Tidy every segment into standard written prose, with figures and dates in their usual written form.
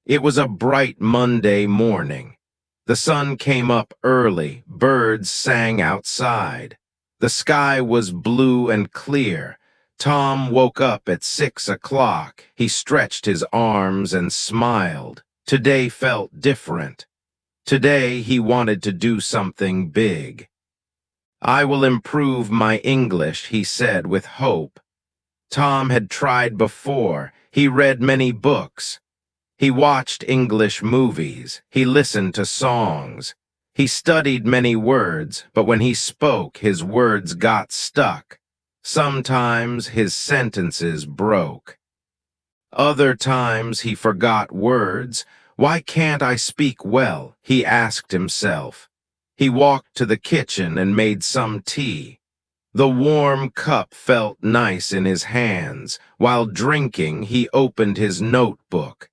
It was a bright Monday morning. The sun came up early, birds sang outside. The sky was blue and clear. Tom woke up at 6 o'clock. He stretched his arms and smiled. Today felt different. Today he wanted to do something big. "I will improve my English," he said with hope. Tom had tried before. He read many books. He watched English movies. He listened to songs. He studied many words, but when he spoke, his words got stuck. Sometimes his sentences broke. Other times he forgot words. "Why can't I speak well?" he asked himself. He walked to the kitchen and made some tea. The warm cup felt nice in his hands. While drinking, he opened his notebook.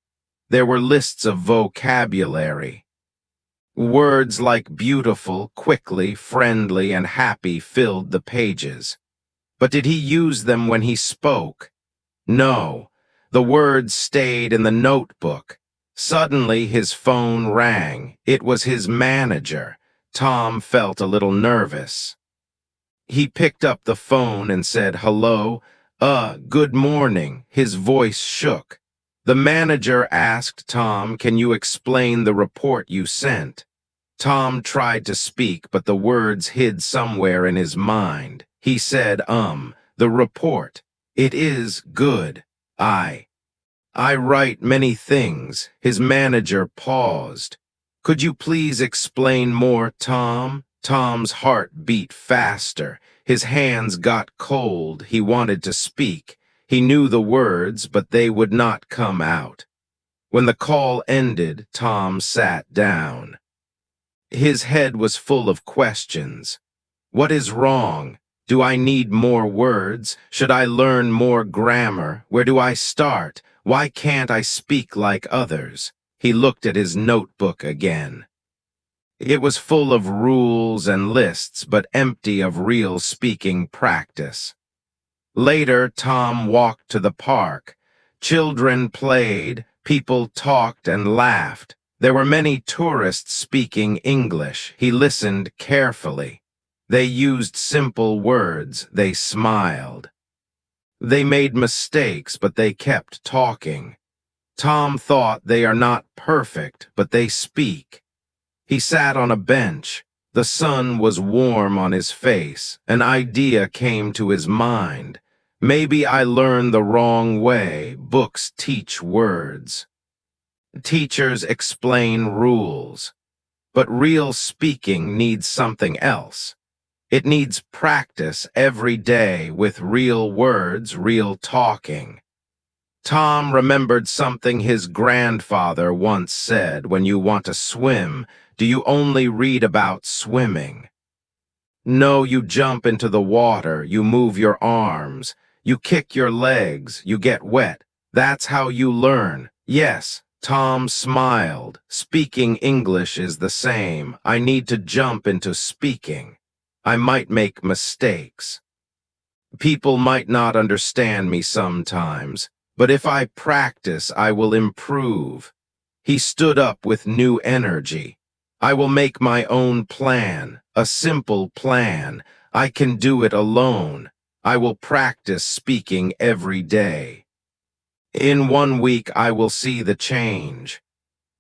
There were lists of vocabulary. Words like beautiful, quickly, friendly, and happy filled the pages. But did he use them when he spoke? No. The words stayed in the notebook. Suddenly his phone rang. It was his manager. Tom felt a little nervous. He picked up the phone and said, "Hello? Good morning." His voice shook. The manager asked Tom, "Can you explain the report you sent?" Tom tried to speak, but the words hid somewhere in his mind. He said, "The report. It is good. I write many things." His manager paused. "Could you please explain more, Tom?" Tom's heart beat faster. His hands got cold. He wanted to speak. He knew the words, but they would not come out. When the call ended, Tom sat down. His head was full of questions. What is wrong? Do I need more words? Should I learn more grammar? Where do I start? Why can't I speak like others? He looked at his notebook again. It was full of rules and lists, but empty of real speaking practice. Later, Tom walked to the park. Children played, people talked and laughed. There were many tourists speaking English. He listened carefully. They used simple words. They smiled. They made mistakes, but they kept talking. Tom thought, they are not perfect, but they speak. He sat on a bench. The sun was warm on his face. An idea came to his mind. Maybe I learn the wrong way. Books teach words. Teachers explain rules. But real speaking needs something else. It needs practice every day with real words, real talking. Tom remembered something his grandfather once said: "When you want to swim, do you only read about swimming? No, you jump into the water, you move your arms, you kick your legs, you get wet. That's how you learn." Yes, Tom smiled. Speaking English is the same. I need to jump into speaking. I might make mistakes. People might not understand me sometimes, but if I practice, I will improve. He stood up with new energy. I will make my own plan, a simple plan. I can do it alone. I will practice speaking every day. In 1 week, I will see the change.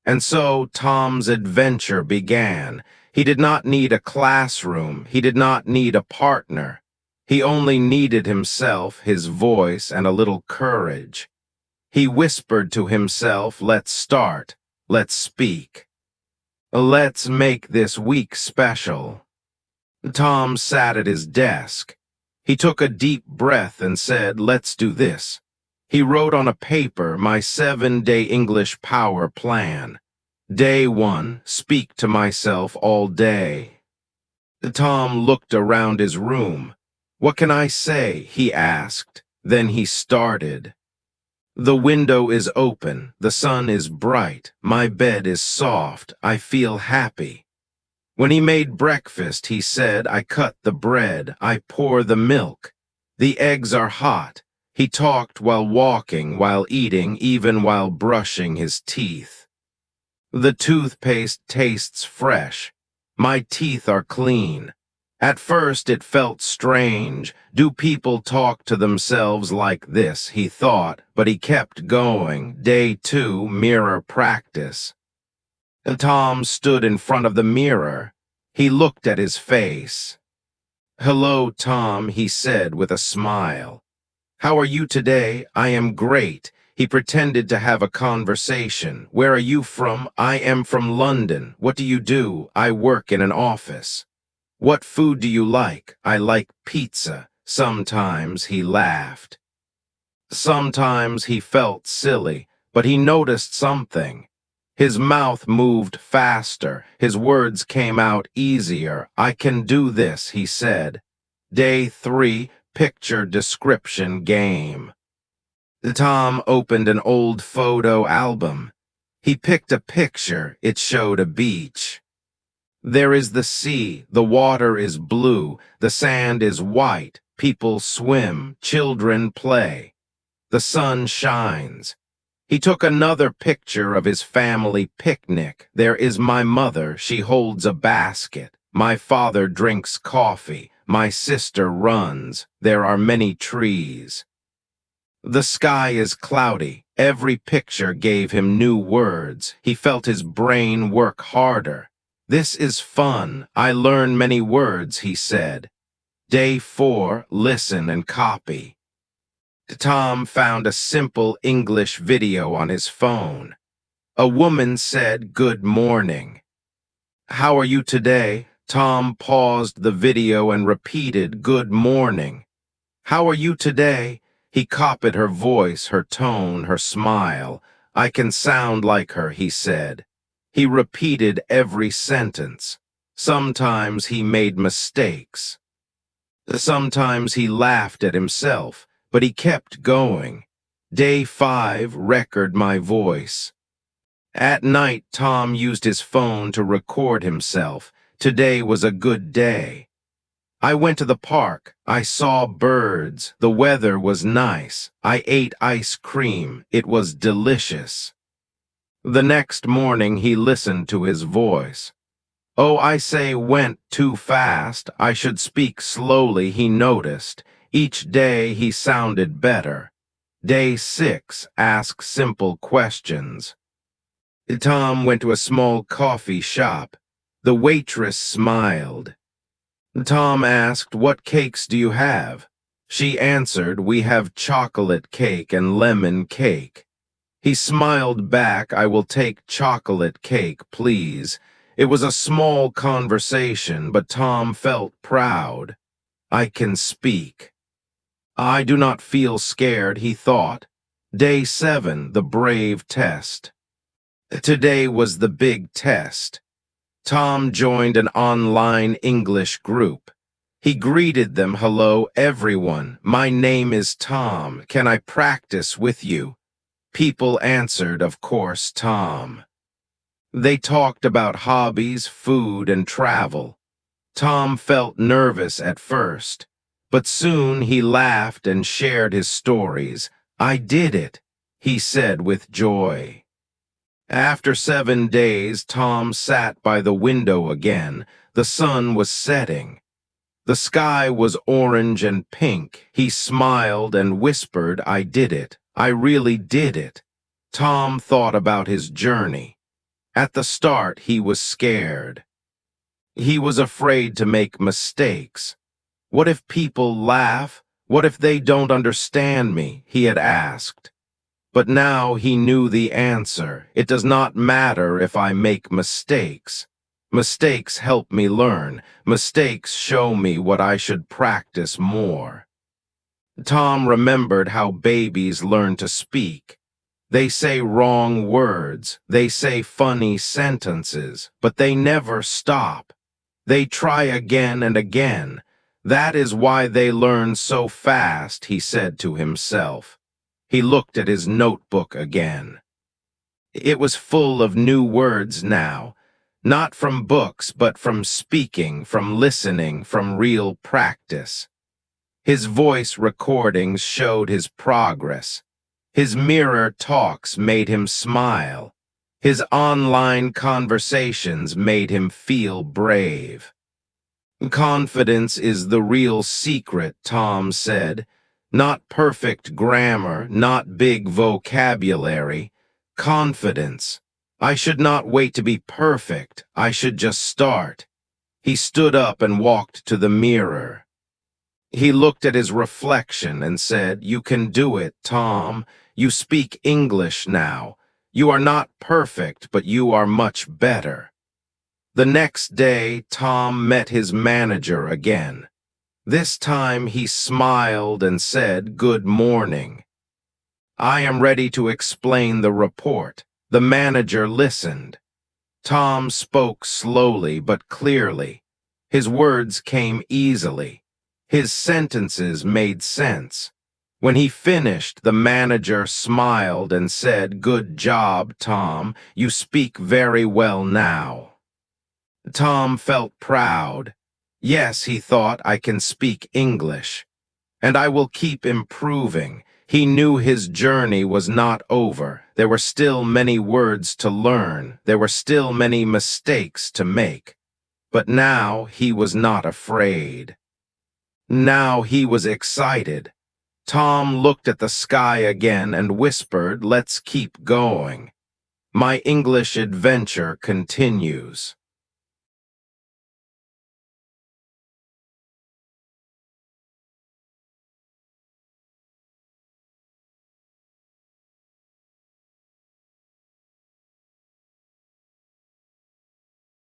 And so Tom's adventure began. He did not need a classroom. He did not need a partner. He only needed himself, his voice, and a little courage. He whispered to himself, "Let's start. Let's speak. Let's make this week special." Tom sat at his desk. He took a deep breath and said, "Let's do this." He wrote on a paper my 7-day English power plan. Day 1, speak to myself all day. Tom looked around his room. "What can I say?" he asked. Then he started. "The window is open, the sun is bright, my bed is soft, I feel happy." When he made breakfast, he said, "I cut the bread, I pour the milk. The eggs are hot." He talked while walking, while eating, even while brushing his teeth. The toothpaste tastes fresh. My teeth are clean. At first it felt strange. Do people talk to themselves like this, he thought, but he kept going. Day 2, mirror practice. Tom stood in front of the mirror. He looked at his face. "Hello, Tom," he said with a smile. "How are you today?" "I am great." He pretended to have a conversation. "Where are you from?" "I am from London." "What do you do?" "I work in an office." "What food do you like?" "I like pizza." Sometimes he laughed. Sometimes he felt silly, but he noticed something. His mouth moved faster. His words came out easier. "I can do this," he said. Day 3, picture description game. Tom opened an old photo album. He picked a picture. It showed a beach. There is the sea. The water is blue. The sand is white. People swim. Children play. The sun shines. He took another picture of his family picnic. There is my mother. She holds a basket. My father drinks coffee. My sister runs. There are many trees. The sky is cloudy. Every picture gave him new words. He felt his brain work harder. "This is fun. I learn many words," he said. Day 4, listen and copy. Tom found a simple English video on his phone. A woman said, "Good morning." "How are you today?" Tom paused the video and repeated, "Good morning." "How are you today?" He copied her voice, her tone, her smile. "I can sound like her," he said. He repeated every sentence. Sometimes he made mistakes. Sometimes he laughed at himself, but he kept going. Day 5, record my voice. At night, Tom used his phone to record himself. Today was a good day. I went to the park. I saw birds. The weather was nice. I ate ice cream. It was delicious. The next morning, he listened to his voice. "Oh, I say, went too fast. I should speak slowly," he noticed. Each day he sounded better. Day 6, ask simple questions. Tom went to a small coffee shop. The waitress smiled. Tom asked, "What cakes do you have?" She answered, "We have chocolate cake and lemon cake." He smiled back, "I will take chocolate cake, please." It was a small conversation, but Tom felt proud. I can speak. I do not feel scared, he thought. Day 7, the brave test. Today was the big test. Tom joined an online English group. He greeted them, "Hello, everyone. My name is Tom. Can I practice with you?" People answered, "Of course, Tom." They talked about hobbies, food, and travel. Tom felt nervous at first, but soon he laughed and shared his stories. "I did it," he said with joy. After 7 days, Tom sat by the window again. The sun was setting. The sky was orange and pink. He smiled and whispered, "I did it. I really did it." Tom thought about his journey. At the start, he was scared. He was afraid to make mistakes. "What if people laugh? What if they don't understand me?" he had asked. But now he knew the answer. It does not matter if I make mistakes. Mistakes help me learn. Mistakes show me what I should practice more. Tom remembered how babies learn to speak. They say wrong words. They say funny sentences, but they never stop. They try again and again. That is why they learn so fast, he said to himself. He looked at his notebook again. It was full of new words now, not from books, but from speaking, from listening, from real practice. His voice recordings showed his progress. His mirror talks made him smile. His online conversations made him feel brave. Confidence is the real secret, Tom said. Not perfect grammar, not big vocabulary. Confidence. I should not wait to be perfect. I should just start. He stood up and walked to the mirror. He looked at his reflection and said, "You can do it, Tom. You speak English now. You are not perfect, but you are much better." The next day, Tom met his manager again. This time he smiled and said, "Good morning. I am ready to explain the report." The manager listened. Tom spoke slowly but clearly. His words came easily. His sentences made sense. When he finished, the manager smiled and said, "Good job, Tom. You speak very well now." Tom felt proud. Yes, he thought, I can speak English. And I will keep improving. He knew his journey was not over. There were still many words to learn. There were still many mistakes to make. But now he was not afraid. Now he was excited. Tom looked at the sky again and whispered, "Let's keep going. My English adventure continues."